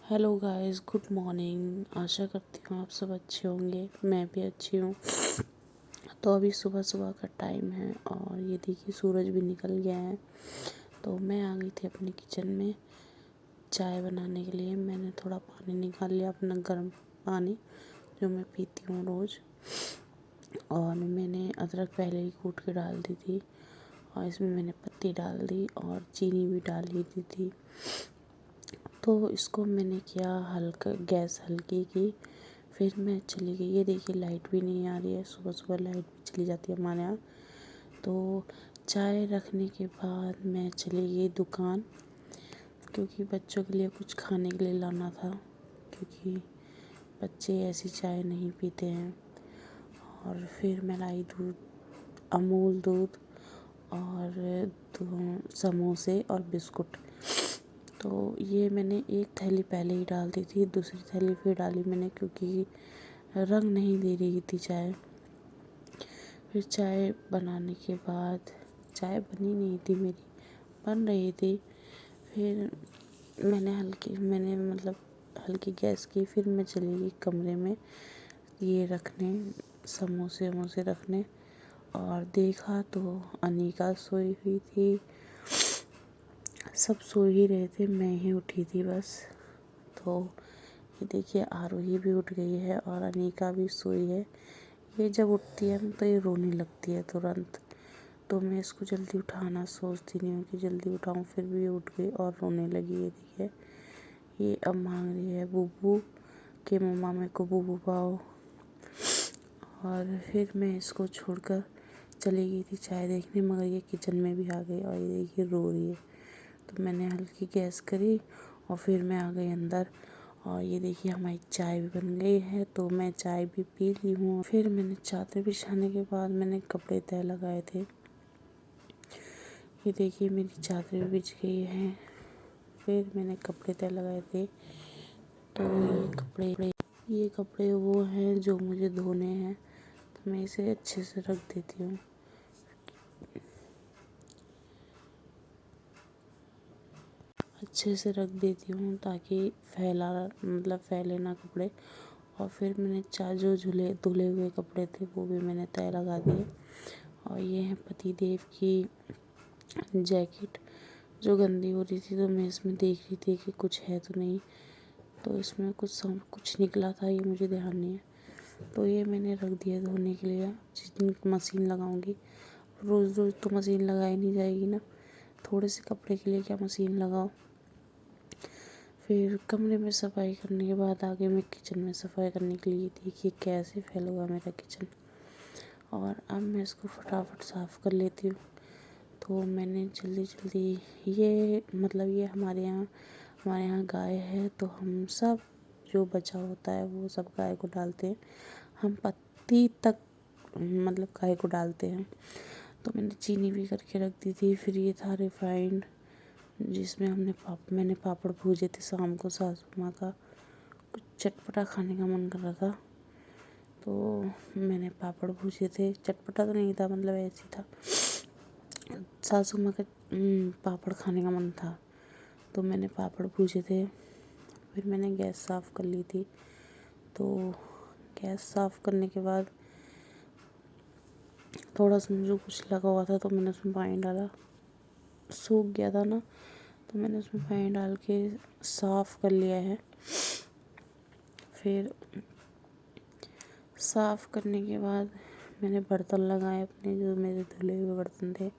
Hello guys, good morning. आशा करती हूँ आप सब अच्छे होंगे। मैं भी अच्छी हूँ। तो अभी सुबह सुबह का टाइम है और ये देखिए सूरज भी निकल गया है। तो मैं आ गई थी अपने किचन में चाय बनाने के लिए। मैंने थोड़ा पानी निकाल लिया, अपना गर्म पानी जो मैं पीती हूँ रोज़। और मैंने अदरक पहले ही कूट के डाल दी थी और इसमें मैंने पत्ती डाल दी और चीनी भी डाल ही दी थी। तो इसको मैंने किया हल्का, गैस हल्की की। फिर मैं चली गई। ये देखिए लाइट भी नहीं आ रही है। सुबह सुबह लाइट भी चली जाती है हमारे यहाँ। तो चाय रखने के बाद मैं चली गई दुकान, क्योंकि बच्चों के लिए कुछ खाने के लिए लाना था, क्योंकि बच्चे ऐसी चाय नहीं पीते हैं। और फिर मैं लाई दूध, अमूल दूध और समोसे और बिस्कुट। तो ये मैंने एक थैली पहले ही डाल दी थी, दूसरी थैली फिर डाली मैंने, क्योंकि रंग नहीं दे रही थी चाय। फिर चाय बनाने के बाद, चाय बनी नहीं थी मेरी, बन रही थी। फिर मैंने हल्की गैस की। फिर मैं चली गई कमरे में ये रखने, समोसे वमोसे रखने। और देखा तो अनीका सोई हुई थी। सब सो ही रहे थे, मैं ही उठी थी बस। तो ये देखिए आरोही भी उठ गई है और अनीका भी सोई है। ये जब उठती है ना तो ये रोने लगती है तुरंत। तो मैं इसको जल्दी उठाना सोचती नहीं हूँ कि जल्दी उठाऊँ, फिर भी ये उठ गई और रोने लगी। ये देखिए ये अब मांग रही है बूबू, कि मम्मा मेरे को बूबू पाओ। और फिर मैं इसको छोड़कर चली गई थी चाय देखने, मगर ये किचन में भी आ गई और ये देखिए रो रही है। तो मैंने हल्की गैस करी और फिर मैं आ गई अंदर। और ये देखिए हमारी चाय भी बन गई है, तो मैं चाय भी पी ली हूँ। फिर मैंने चादर बिछाने के बाद मैंने कपड़े तय लगाए थे। ये देखिए मेरी चादर भी बिछ गई है। फिर मैंने कपड़े तय लगाए थे। तो ये कपड़े वो हैं जो मुझे धोने हैं, तो मैं इसे अच्छे से रख देती हूँ। अच्छे से रख देती हूँ ताकि फैले ना कपड़े। और फिर मैंने जो धुले हुए कपड़े थे वो भी मैंने तय लगा दिए। और ये है पति देव की जैकेट जो गंदी हो रही थी, तो मैं इसमें देख रही थी कि कुछ है तो नहीं। तो इसमें कुछ निकला था, ये मुझे ध्यान नहीं है। तो ये मैंने रख दिया धोने के लिए। जिस दिन मशीन लगाऊंगी, रोज़ रोज़ तो मशीन लगाई नहीं जाएगी ना, थोड़े से कपड़े के लिए क्या मशीन लगाओ। फिर कमरे में सफाई करने के बाद आगे मैं किचन में सफाई करने के लिए। देखिए कैसे फैला हुआ मेरा किचन। और अब मैं इसको फटाफट साफ़ कर लेती हूँ। तो मैंने जल्दी जल्दी ये हमारे यहाँ गाय है, तो हम सब जो बचा होता है वो सब गाय को डालते हैं। हम पत्ती तक गाय को डालते हैं। तो मैंने चीनी भी करके रख दी थी। फिर ये था रिफाइंड, जिसमें मैंने पापड़ भूजे थे शाम को। सासू माँ का कुछ चटपटा खाने का मन कर रहा था, तो मैंने पापड़ भूजे थे। चटपटा तो नहीं था, ऐसे था, सासू माँ का पापड़ खाने का मन था, तो मैंने पापड़ भूजे थे। फिर मैंने गैस साफ़ कर ली थी। तो गैस साफ़ करने के बाद थोड़ा सा जो कुछ लगा हुआ था, तो मैंने उसमें पानी डाला। सूख गया था ना, तो मैंने उसमें पानी डाल के साफ़ कर लिया है। फिर साफ़ करने के बाद मैंने बर्तन लगाए अपने, जो मेरे धुले हुए बर्तन थे।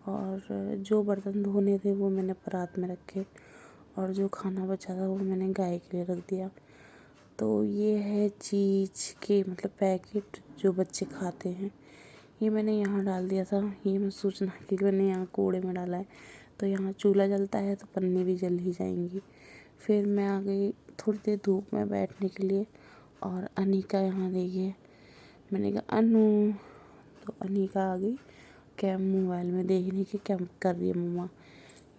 और जो बर्तन धोने थे वो मैंने परात में रखे, और जो खाना बचा था वो मैंने गाय के लिए रख दिया। तो ये है चीज़ के पैकेट जो बच्चे खाते हैं, ये मैंने यहाँ डाल दिया था। ये मत सोचना कि मैंने यहाँ कूड़े में डाला है। तो यहाँ चूल्हा जलता है तो पन्नी भी जल ही जाएंगी। फिर मैं आ गई थोड़ी देर धूप में बैठने के लिए। और अनीका यहाँ देखिए, मैंने कहा अनु, तो अनीका आ गई क्या मोबाइल में देखने की, क्या कर रही है मम्मा।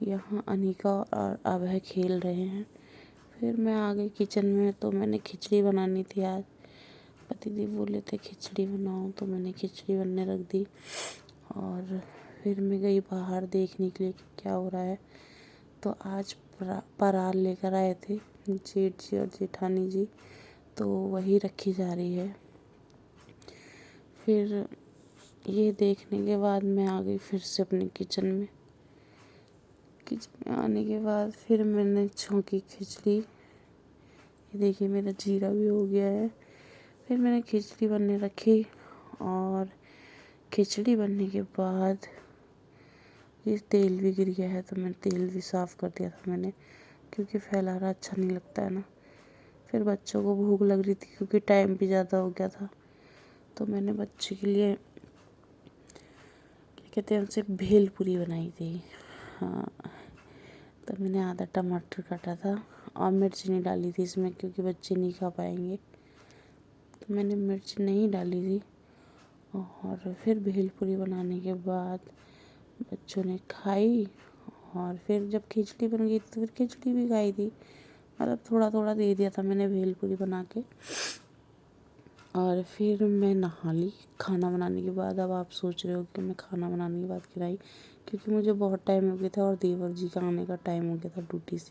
यहाँ अनीका और अभय खेल रहे हैं। फिर मैं आ गई किचन में। तो मैंने खिचड़ी बनानी थी आज। पतिदेव बोले थे खिचड़ी बनाओ, तो मैंने खिचड़ी बनने रख दी। और फिर मैं गई बाहर देखने के लिए कि क्या हो रहा है। तो आज परात लेकर आए थे जेठ जी और जेठानी जी, तो वही रखी जा रही है। फिर ये देखने के बाद मैं आ गई फिर से अपने किचन में। किचन में आने के बाद फिर मैंने छौंकी खिचड़ी। ये देखिए मेरा जीरा भी हो गया है। फिर मैंने खिचड़ी बनने रखी और खिचड़ी बनने के बाद ये तेल भी गिर गया है, तो मैंने तेल भी साफ़ कर दिया था मैंने, क्योंकि फैला रहा अच्छा नहीं लगता है ना। फिर बच्चों को भूख लग रही थी क्योंकि टाइम भी ज़्यादा हो गया था, तो मैंने बच्चे के लिए क्या कहते हैं उनसे भेल पूरी बनाई थी। हाँ, तो मैंने आधा टमाटर काटा था और मिर्च नहीं डाली थी इसमें क्योंकि बच्चे नहीं खा पाएंगे, तो मैंने मिर्च नहीं डाली थी। और फिर भेलपूरी बनाने के बाद बच्चों ने खाई और फिर जब खिचड़ी बन गई तो फिर खिचड़ी भी खाई थी। मतलब थोड़ा थोड़ा दे दिया था मैंने भेलपूरी बना के। और फिर मैं नहा ली खाना बनाने के बाद। अब आप सोच रहे हो कि मैं खाना बनाने के बाद क्यों आई, क्योंकि मुझे बहुत टाइम हो गया था और देवर जी का आने का टाइम हो गया था ड्यूटी से।